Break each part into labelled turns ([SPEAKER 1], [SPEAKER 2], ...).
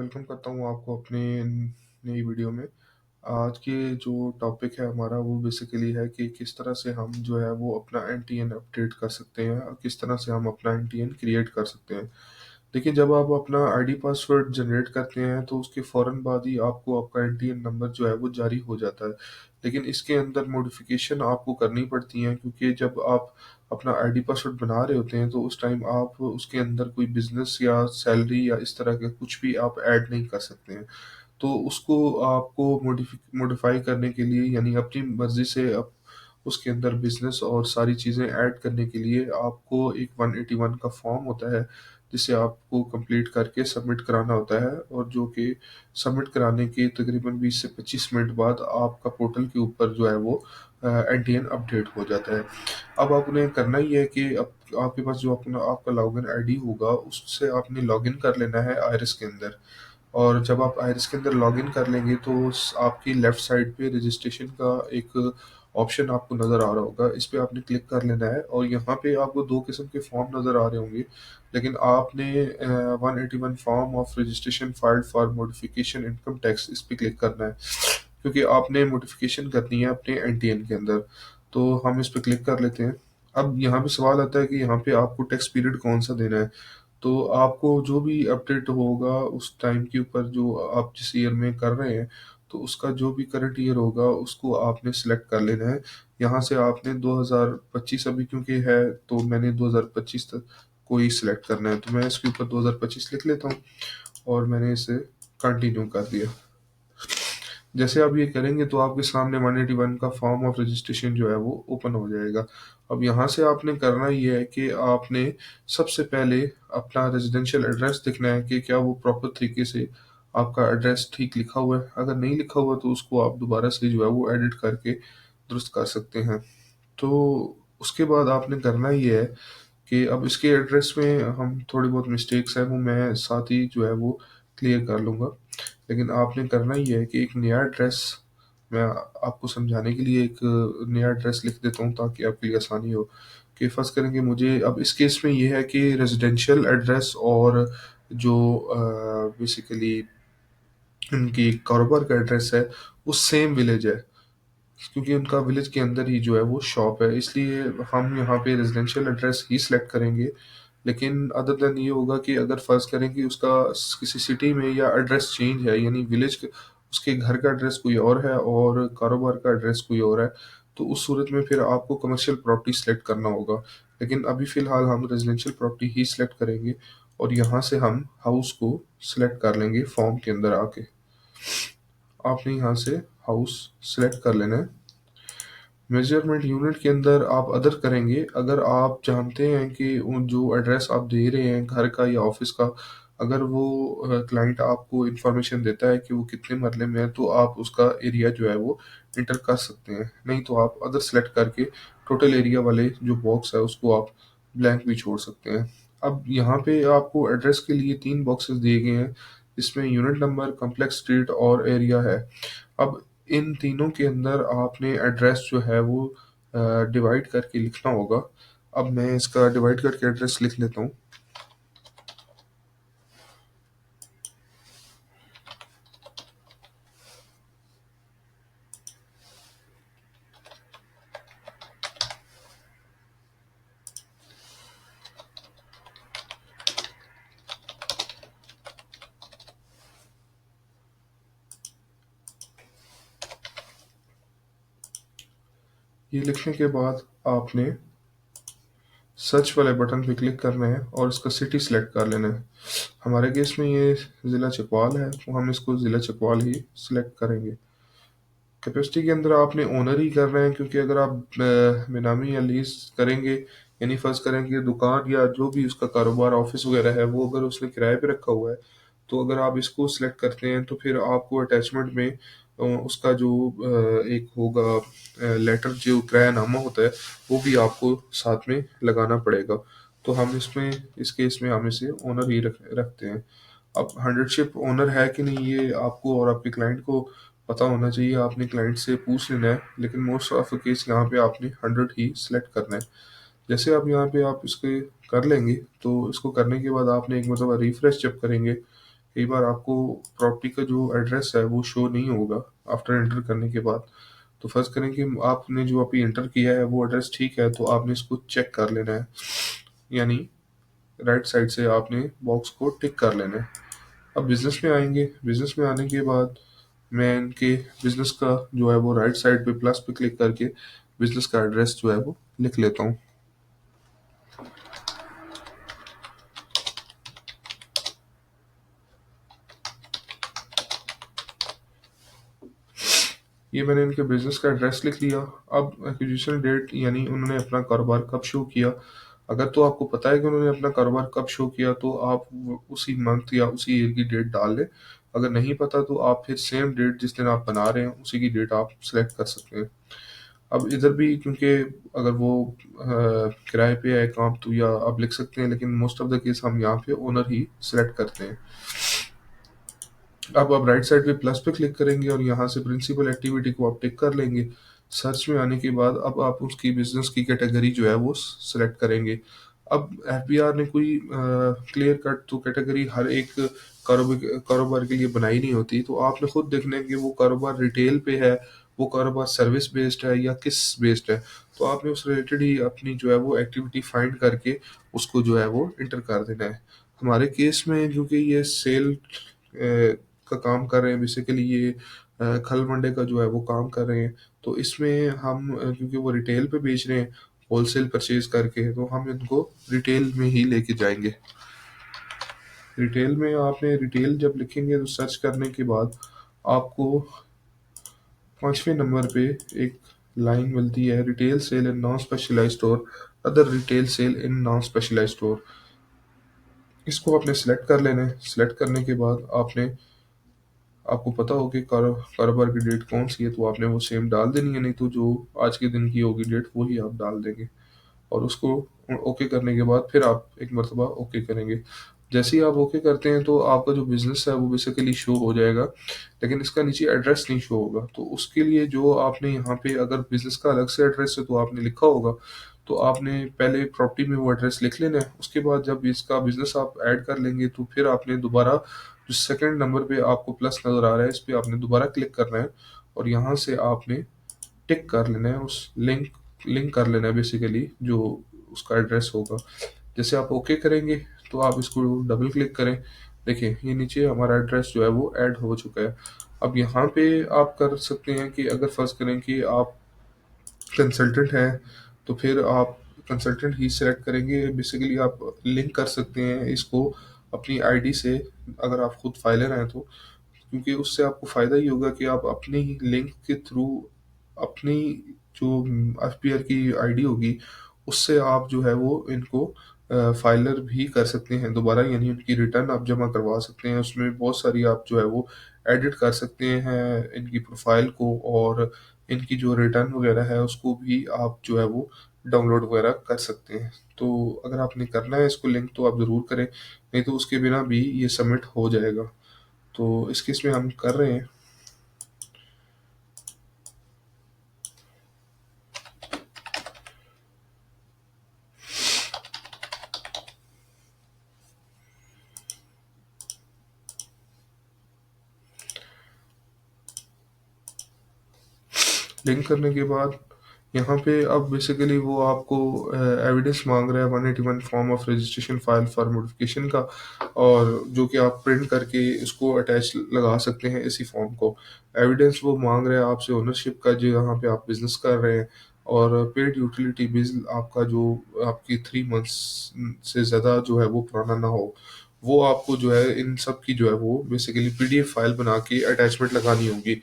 [SPEAKER 1] Welcome करता हूँ आपको अपने नई वीडियो में। आज के जो टॉपिक है हमारा वो बेसिकली है कि किस तरह से हम जो है वो अपना एनटीएन अपडेट कर सकते हैं और किस तरह से हम अपना एनटीएन क्रिएट कर सकते हैं। देखिए, जब आप अपना आईडी पासवर्ड जनरेट करते हैं तो उसके फ़ौरन बाद ही आपको आपका एनटीएन नंबर जो है वो जारी हो जाता है। लेकिन इसके अंदर मॉडिफ़िकेशन आपको करनी पड़ती हैं, क्योंकि जब आप अपना आईडी पासवर्ड बना रहे होते हैं तो उस टाइम आप उसके अंदर कोई बिज़नेस या सैलरी या इस तरह के कुछ भी आप ऐड नहीं कर सकते हैं। तो उसको आपको मॉडिफ़ाई करने के लिए, यानी अपनी मर्ज़ी से उसके अंदर बिज़नेस और सारी चीज़ें ऐड करने के लिए आपको एक 181 का फॉर्म होता है, जिसे आपको कंप्लीट करके सबमिट कराना होता है, और जो कि सबमिट कराने के तकरीबन 20 से 25 मिनट बाद आपका पोर्टल के ऊपर जो है वो एनटीएन अपडेट हो जाता है। अब आपने करना ये है कि आपके पास जो अपना आपका लॉगिन आईडी होगा, उससे आपने लॉगिन कर लेना है आइरिस के अंदर। और जब आप आइरिस के अंदर लॉगिन कर लेंगे तो आपकी लेफ्ट साइड पे रजिस्ट्रेशन का एक ऑप्शन आपको नज़र आ रहा होगा। इस पे आपने क्लिक कर लेना है और यहाँ पे आपको दो किस्म के फॉर्म नज़र आ रहे होंगे, लेकिन आपने 181 form of registration filed for modification income tax, इस पे क्लिक करना है, क्योंकि आपने मॉडिफिकेशन करनी है अपने एनटीएन के अंदर। तो हम इस पे क्लिक कर लेते हैं। अब यहाँ पे सवाल आता है कि यहाँ पे आपको टैक्स पीरियड कौन सा देना है। तो आपको जो भी अपडेट होगा उस टाइम के ऊपर, जो आप जिस ईयर में कर रहे हैं, तो उसका जो भी करंट ईयर होगा उसको आपने सिलेक्ट कर लेना है। यहाँ से आपने 2025 अभी क्योंकि है, तो मैंने 2025 तक को ही सिलेक्ट करना है, तो मैं इसके ऊपर 2025 लिख लेता हूँ और मैंने इसे कंटिन्यू कर दिया। जैसे आप ये करेंगे तो आपके सामने 181 का फॉर्म ऑफ रजिस्ट्रेशन जो है वो ओपन हो जाएगा। अब यहाँ से आपने करना ये है कि आपने सबसे पहले अपना रेजिडेंशियल एड्रेस देखना है कि क्या वो प्रॉपर तरीके से आपका एड्रेस ठीक लिखा हुआ है। अगर नहीं लिखा हुआ तो उसको आप दोबारा से जो है वो एडिट करके दुरुस्त कर सकते हैं। तो उसके बाद आपने करना ये है कि अब इसके एड्रेस में हम थोड़ी बहुत मिस्टेक्स हैं वो मैं साथ ही जो है वो क्लियर कर लूँगा। लेकिन आपने करना ये है कि एक नया एड्रेस, मैं आपको समझाने के लिए एक नया एड्रेस लिख देता हूँ ताकि आपके लिए आसानी हो। कि फ़र्ज़ करें कि मुझे अब इस केस में ये है कि रेज़िडेंशियल एड्रेस और जो बेसिकली उनकी कारोबार का एड्रेस है, वो सेम विलेज है। क्योंकि उनका विलेज के अंदर ही जो है वो शॉप है, इसलिए हम यहाँ पे रेज़िडेंशियल एड्रेस ही सिलेक्ट करेंगे। लेकिन अदर देन ये होगा कि अगर फ़र्ज़ करें कि उसका किसी सिटी में या एड्रेस चेंज है, यानी विलेज के उसके घर का एड्रेस कोई और है और कारोबार का एड्रेस कोई और है, तो उस सूरत में फिर आपको कमर्शियल प्रॉपर्टी सेलेक्ट करना होगा। लेकिन अभी फ़िलहाल हम रेज़िडेंशियल प्रॉपर्टी ही सिलेक्ट करेंगे और यहाँ से हम हाउस को सिलेक्ट कर लेंगे फॉर्म के अंदर आके। आपने यहाँ से हाउस सिलेक्ट कर लेना है। मेजरमेंट यूनिट के अंदर आप अदर करेंगे, अगर आप जानते हैं कि जो एड्रेस आप दे रहे हैं घर का या ऑफिस का, अगर वो क्लाइंट आपको इंफॉर्मेशन देता है कि वो कितने मरले में है, तो आप उसका एरिया जो है वो इंटर कर सकते हैं। नहीं तो आप अदर सेलेक्ट करके टोटल एरिया वाले जो बॉक्स है उसको आप ब्लैंक भी छोड़ सकते हैं। अब यहाँ पे आपको एड्रेस के लिए 3 बॉक्सेस दिए गए हैं, जिसमें यूनिट नंबर, कॉम्प्लेक्स स्ट्रीट और एरिया है। अब इन तीनों के अंदर आपने एड्रेस जो है वो डिवाइड करके लिखना होगा। अब मैं इसका डिवाइड करके एड्रेस लिख लेता हूँ। ये लिखने के बाद आपने सर्च वाले बटन पे क्लिक करना है और इसका सिटी सेलेक्ट कर लेना है। हमारे केस में ये ज़िला चकवाल है, तो हम इसको ज़िला चकवाल ही सिलेक्ट करेंगे। कैपेसिटी के अंदर आपने ओनर ही कर रहे हैं, क्योंकि अगर आप बेनामी या लीज करेंगे, यानी फ़र्ज़ करें कि दुकान या जो भी उसका कारोबार ऑफिस वगैरह है वो अगर उसने किराए पे रखा हुआ है, तो अगर आप इसको सिलेक्ट करते हैं तो फिर आपको अटैचमेंट में उसका जो एक होगा लेटर, जो किरायानामा होता है, वो भी आपको साथ में लगाना पड़ेगा। तो हम इसमें इस केस में हम इसे ओनर ही रखते हैं। अब हंड्रेडशिप ओनर है कि नहीं ये आपको और आपके क्लाइंट को पता होना चाहिए, आपने क्लाइंट से पूछ लेना है, लेकिन मोस्ट ऑफ द केस यहाँ पे आपने 100 ही सिलेक्ट करना है। जैसे आप यहाँ पे आप इसके कर लेंगे, तो इसको करने के बाद आपने एक मतलब रिफ्रेश जब करेंगे कई बार आपको प्रॉपर्टी का जो एड्रेस है वो शो नहीं होगा आफ्टर एंटर करने के बाद। तो फर्स्ट करें कि आपने जो अभी एंटर किया है वो एड्रेस ठीक है, तो आपने इसको चेक कर लेना है, यानी राइट साइड से आपने बॉक्स को टिक कर लेना है। अब बिजनेस में आएंगे, बिजनेस में आने के बाद मैं इनके बिजनेस का जो है वो राइट साइड पे प्लस पे क्लिक करके बिजनेस का एड्रेस जो है वो लिख लेता हूँ। ये मैंने इनके बिजनेस का एड्रेस लिख लिया। अब एक्विजिशन डेट यानी उन्होंने अपना कारोबार कब शो किया, अगर तो आपको पता है कि उन्होंने अपना कारोबार कब शो किया तो आप उसी मंथ या उसी ईयर की डेट डाल लें। अगर नहीं पता तो आप फिर सेम डेट जिस दिन आप बना रहे हैं उसी की डेट आप सिलेक्ट कर सकते हैं। अब इधर भी क्योंकि अगर वो किराए पे है काम तो या आप लिख सकते हैं, लेकिन मोस्ट ऑफ द केस हम यहाँ पे ओनर ही सिलेक्ट करते हैं। अब आप राइट साइड पे प्लस पे क्लिक करेंगे और यहाँ से प्रिंसिपल एक्टिविटी को आप टिक कर लेंगे। सर्च में आने के बाद अब आप उसकी बिजनेस की कैटेगरी जो है वो सिलेक्ट करेंगे। अब एफबीआर ने कोई क्लियर कट तो कैटेगरी हर एक कारोबार के लिए बनाई नहीं होती, तो आपने खुद देखना है कि वो कारोबार रिटेल पे है, वो कारोबार सर्विस बेस्ड है या किस बेस्ड है। तो आपने उस रिलेटेड ही अपनी जो है वो एक्टिविटी फाइंड करके उसको जो है वो इंटर कर देना है। हमारे केस में क्योंकि ये सेल का काम कर रहे हैं, बेसिकली ये खल मंडे का जो है वो काम कर रहे हैं, तो इसमें हम क्योंकि वो रिटेल पे बेच रहे हैं होलसेल परचेज करके, तो हम इनको रिटेल में ही लेके जाएंगे। रिटेल में आपने रिटेल जब लिखेंगे तो सर्च करने के बाद आपको 5वें नंबर पे एक लाइन मिलती है, retail sale in non specialised store, other retail sale in non specialised store. इसको आपने सेलेक्ट कर लेना है। सेलेक्ट करने के बाद आपने आपको पता हो कि कारोबार की डेट कौन सी है तो आपने वो सेम डाल देनी है, नहीं तो जो आज के दिन की होगी डेट वही आप डाल देंगे। और उसको ओके करने के बाद फिर आप एक मरतबा ओके करेंगे। जैसे ही आप ओके करते हैं तो आपका जो बिजनेस है वो बेसिकली शो हो जाएगा, लेकिन इसका नीचे एड्रेस नहीं शो होगा। तो उसके लिए जो आपने यहाँ पे अगर बिजनेस का अलग से एड्रेस है तो आपने लिखा होगा, तो आपने पहले प्रॉपर्टी में वो एड्रेस लिख लेना है। उसके बाद जब इसका बिजनेस आप ऐड कर लेंगे तो फिर आपने दोबारा जो सेकंड नंबर पे आपको प्लस नजर आ रहा है इस पे आपने दोबारा क्लिक करना है और यहाँ से आपने टिक कर लेना है, उस लिंक कर लेना है बेसिकली जो उसका एड्रेस होगा। जैसे आप ओके करेंगे तो आप इसको डबल क्लिक करें, देखिए ये नीचे हमारा एड्रेस जो है वो ऐड हो चुका है। अब यहाँ पे आप कर सकते हैं कि अगर फर्ज करें कि आप कंसल्टेंट हैं तो फिर आप कंसल्टेंट ही सिलेक्ट करेंगे। बेसिकली आप लिंक कर सकते हैं इसको अपनी आईडी से, अगर आप खुद फाइलर हैं तो, क्योंकि उससे आपको फ़ायदा ही होगा कि आप अपने ही लिंक के थ्रू अपनी जो एफपीआर की आईडी होगी उससे आप जो है वो इनको फाइलर भी कर सकते हैं दोबारा, यानी उनकी रिटर्न आप जमा करवा सकते हैं। उसमें बहुत सारी आप जो है वो एडिट कर सकते हैं इनकी प्रोफाइल को, और इनकी जो रिटर्न वगैरह है उसको भी आप जो है वो डाउनलोड वगैरह कर सकते हैं। तो अगर आपने करना है इसको लिंक तो आप ज़रूर करें, नहीं तो उसके बिना भी ये सबमिट हो जाएगा। तो इस केस में हम कर रहे हैं। लिंक करने के बाद यहाँ पे अब बेसिकली वो आपको एविडेंस मांग रहा है 181 form of registration file for modification का, और जो कि आप प्रिंट करके इसको अटैच लगा सकते हैं इसी फॉर्म को। एविडेंस वो मांग रहा है आपसे ओनरशिप का जो यहाँ पे आप बिजनेस कर रहे हैं, और पेड यूटिलिटी बिल आपका जो आपकी 3 मंथ्स से ज़्यादा जो है वो पुराना ना हो, वो आपको जो है इन सब की जो है वो बेसिकली पीडीएफ फाइल बना के अटैचमेंट लगानी होगी।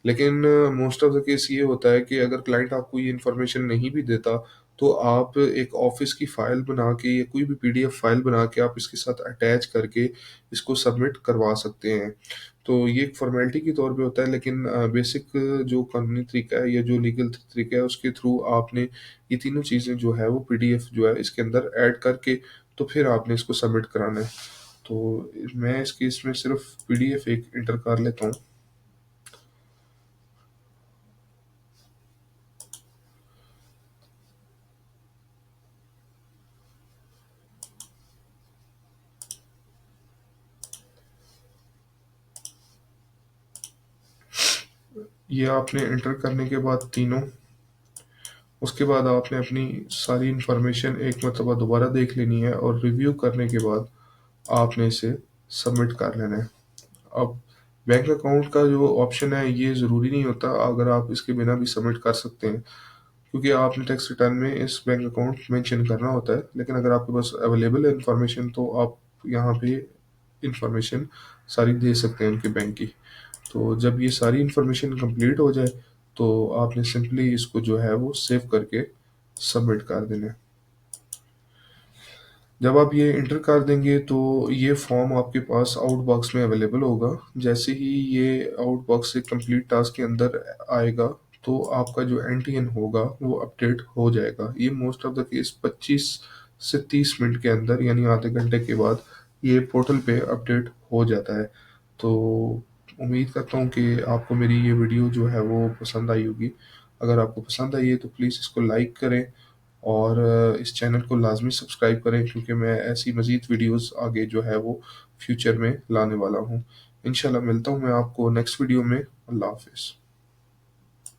[SPEAKER 1] लेकिन मोस्ट ऑफ द केस ये होता है कि अगर क्लाइंट आपको ये इन्फॉर्मेशन नहीं भी देता तो आप एक ऑफिस की फाइल बना के या कोई भी पीडीएफ फाइल बना के आप इसके साथ अटैच करके इसको सबमिट करवा सकते हैं। तो ये एक फॉर्मेलिटी के तौर पे होता है, लेकिन बेसिक जो कानूनी तरीका है या जो लीगल तरीका है उसके थ्रू आपने ये तीनों चीज़ें जो है वो पीडीएफ जो है इसके अंदर ऐड करके तो फिर आपने इसको सबमिट कराना है। तो मैं इस केस में सिर्फ पीडीएफ एक इंटर कर लेता हूँ। ये आपने एंटर करने के बाद तीनों, उसके बाद आपने अपनी सारी इन्फॉर्मेशन एक मरतबा दोबारा देख लेनी है और रिव्यू करने के बाद आपने इसे सबमिट कर लेना है। अब बैंक अकाउंट का जो ऑप्शन है ये ज़रूरी नहीं होता, अगर आप इसके बिना भी सबमिट कर सकते हैं, क्योंकि आपने टैक्स रिटर्न में इस बैंक अकाउंट मेंशन करना होता है। लेकिन अगर आपके पास अवेलेबल है इन्फॉर्मेशन तो आप यहाँ पे इन्फॉर्मेशन सारी दे सकते हैं उनके बैंक की। तो जब ये सारी इन्फॉर्मेशन कंप्लीट हो जाए तो आपने सिंपली इसको जो है वो सेव करके सबमिट कर देना है। जब आप ये इंटर कर देंगे तो ये फॉर्म आपके पास आउट बॉक्स में अवेलेबल होगा। जैसे ही ये आउट बॉक्स से कंप्लीट टास्क के अंदर आएगा तो आपका जो एनटीएन होगा वो अपडेट हो जाएगा। ये मोस्ट ऑफ द केस 25 से 30 मिनट के अंदर यानी आधे घंटे के बाद ये पोर्टल पे अपडेट हो जाता है। तो उम्मीद करता हूँ कि आपको मेरी ये वीडियो जो है वो पसंद आई होगी। अगर आपको पसंद आई है तो प्लीज़ इसको लाइक करें और इस चैनल को लाजमी सब्सक्राइब करें, क्योंकि मैं ऐसी मज़ीद वीडियोस आगे जो है वो फ्यूचर में लाने वाला हूँ। इंशाल्लाह मिलता हूँ मैं आपको नेक्स्ट वीडियो में। अल्लाह हाफ़िज़।